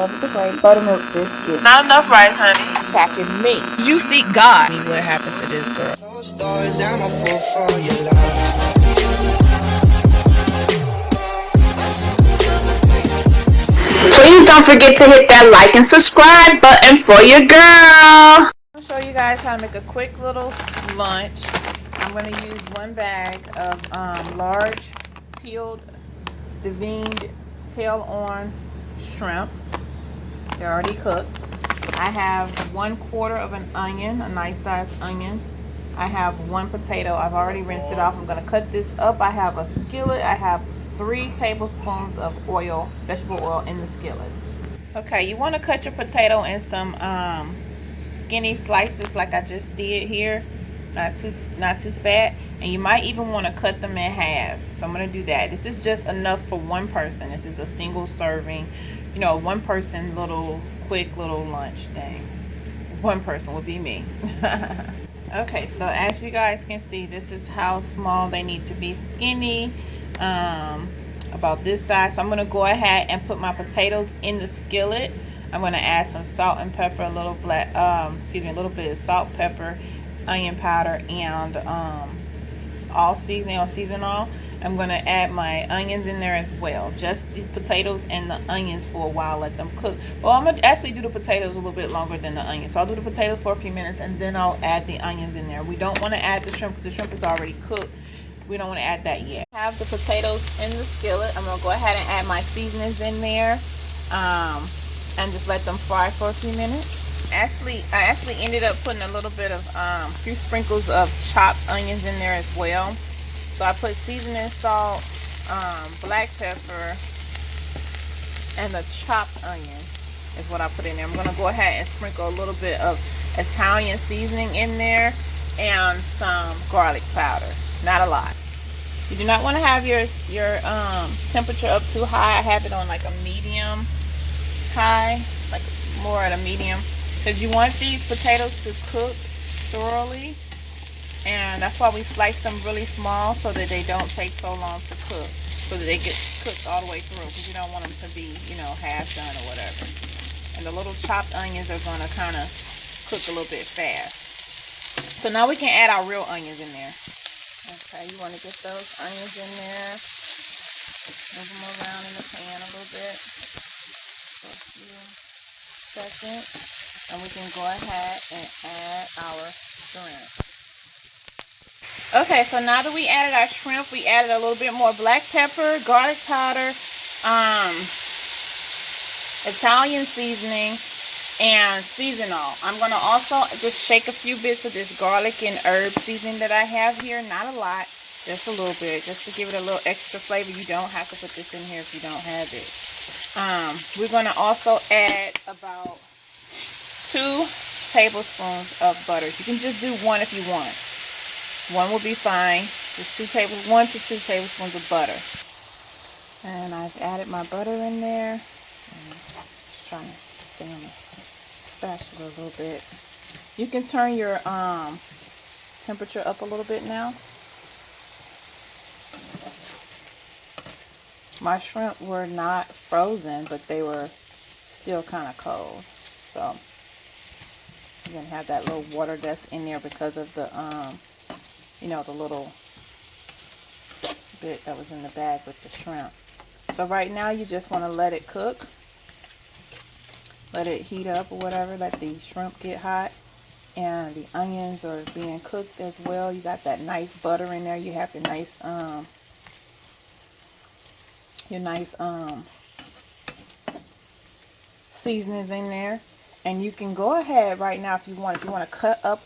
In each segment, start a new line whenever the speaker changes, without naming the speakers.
over the grate, buttermilk biscuit.
Not enough rice, honey.
Attacking me.
You seek God. What happened to this girl?
Please don't forget to hit that like and subscribe button for your girl.
I'm going to show you guys how to make a quick little lunch. I'm going to use 1 bag of large peeled, deveined, tail-on shrimp. They're already cooked. I have 1/4 of an onion, a nice sized onion. I have 1 potato. I've already rinsed it off. I'm going to cut this up. I have a skillet. I have 3 tablespoons of oil, vegetable oil in the skillet. Okay, you want to cut your potato in some skinny slices like I just did here. Not too fat, and you might even want to cut them in half. So I'm going to do that. This is just enough for 1 person. This is a single serving, you know, 1 person little quick little lunch thing. 1 person would be me. Okay, so as you guys can see, this is how small they need to be. Skinny, about this size. So I'm going to go ahead and put my potatoes in the skillet. I'm going to add some salt and pepper, a little little bit of salt, pepper, onion powder, and all seasoning or seasonal. I'm going to add my onions in there as well. Just the potatoes and the onions for a while, let them cook. Well, I'm going to actually do the potatoes a little bit longer than the onions. So I'll do the potatoes for a few minutes and then I'll add the onions in there. We don't want to add the shrimp because the shrimp is already cooked. We don't want to add that yet. I have the potatoes in the skillet. I'm going to go ahead and add my seasonings in there and just let them fry for a few minutes. I actually ended up putting a little bit of few sprinkles of chopped onions in there as well. So I put seasoning, salt, black pepper, and the chopped onion is what I put in there. I'm going to go ahead and sprinkle a little bit of Italian seasoning in there and some garlic powder. Not a lot. You do not want to have your temperature up too high. I have it on like a medium high, like more at a medium, because you want these potatoes to cook thoroughly, and that's why we slice them really small so that they don't take so long to cook, so that they get cooked all the way through, because you don't want them to be, you know, half done or whatever. And the little chopped onions are going to kind of cook a little bit fast. So now we can add our real onions in there. Okay, you want to get those onions in there, move them around in the pan a little bit for a few seconds, and we can go ahead and add our shrimp. Okay, so now that we added our shrimp, we added a little bit more black pepper, garlic powder, Italian seasoning, and seasonal. I'm going to also just shake a few bits of this garlic and herb seasoning that I have here. Not a lot, just a little bit, just to give it a little extra flavor. You don't have to put this in here if you don't have it. We're going to also add about 2 tablespoons of butter. You can just do 1 if you want. 1 will be fine. Just 1 to 2 tablespoons of butter. And I've added my butter in there. Just trying to stay on the spatula a little bit. You can turn your temperature up a little bit now. My shrimp were not frozen, but they were still kind of cold. So you're gonna have that little water that's in there because of the you know, the little bit that was in the bag with the shrimp. So right now you just want to let it cook. Let it heat up or whatever. Let the shrimp get hot. And the onions are being cooked as well. You got that nice butter in there. You have your nice seasonings in there. And you can go ahead right now if you want to cut up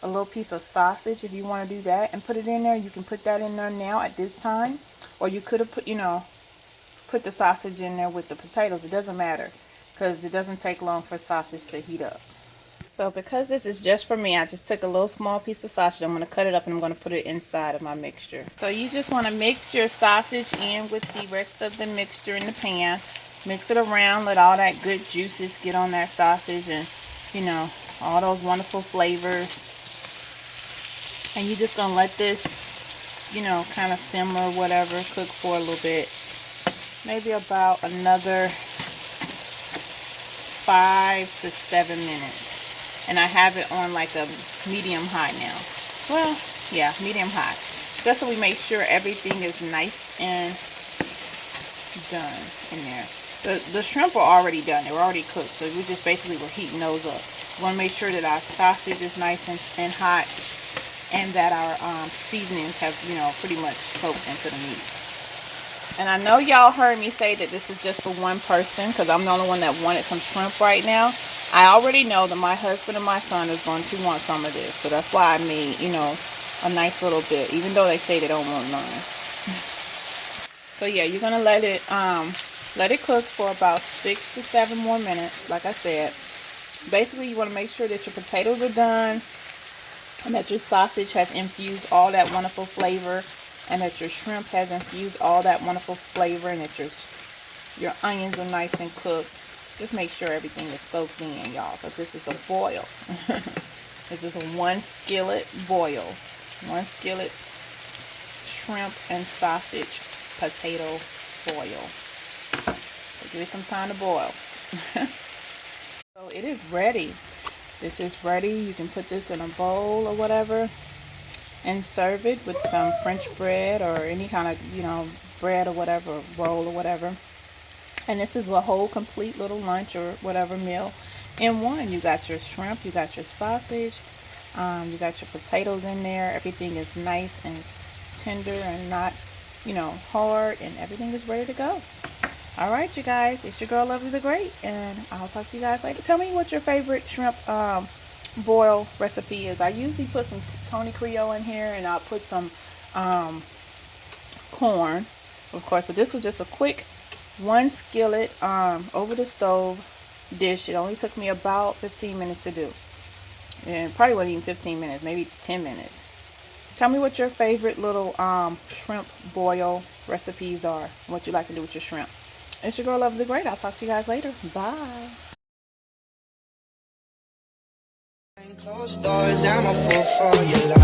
a little piece of sausage, if you want to do that and put it in there, you can put that in there now at this time. Or you could have put, you know, put the sausage in there with the potatoes. It doesn't matter, because it doesn't take long for sausage to heat up. So because this is just for me, I just took a little small piece of sausage. I'm going to cut it up and I'm going to put it inside of my mixture. So you just want to mix your sausage in with the rest of the mixture in the pan. Mix it around, let all that good juices get on that sausage and, you know, all those wonderful flavors. And you're just going to let this, you know, kind of simmer, whatever, cook for a little bit. Maybe about another 5 to 7 minutes. And I have it on like a medium high now. Well, yeah, medium high. Just so we make sure everything is nice and done in there. The shrimp were already done. They were already cooked. So we just basically were heating those up. We want to make sure that our sausage is nice and hot. And that our seasonings have, you know, pretty much soaked into the meat. And I know y'all heard me say that this is just for one person, because I'm the only one that wanted some shrimp right now. I already know that my husband and my son is going to want some of this. So that's why I made, you know, a nice little bit, even though they say they don't want none. So yeah, you're going to let it cook for about 6 to 7 more minutes, like I said. Basically, you want to make sure that your potatoes are done, and that your sausage has infused all that wonderful flavor, and that your shrimp has infused all that wonderful flavor, and that your onions are nice and cooked. Just make sure everything is soaked in, y'all, because this is a boil. This is a 1 skillet boil. 1 skillet shrimp and sausage potato boil. So give it some time to boil. So it is ready. This is ready. You can put this in a bowl or whatever and serve it with some French bread or any kind of, you know, bread or whatever, roll or whatever. And this is a whole complete little lunch or whatever meal in one. You got your shrimp, you got your sausage, you got your potatoes in there. Everything is nice and tender and not, you know, hard, and everything is ready to go. All right, you guys, it's your girl Lovely the Great, and I'll talk to you guys later. Tell me what your favorite shrimp boil recipe is. I usually put some Tony Creole in here, and I'll put some corn, of course, but this was just a quick 1 skillet over the stove dish. It only took me about 15 minutes to do, and probably wasn't even 15 minutes, maybe 10 minutes. Tell me what your favorite little shrimp boil recipes are, what you like to do with your shrimp. It's your girl Lovely the Great. I'll talk to you guys later. Bye.
Closed doors, I'm a fool for your love.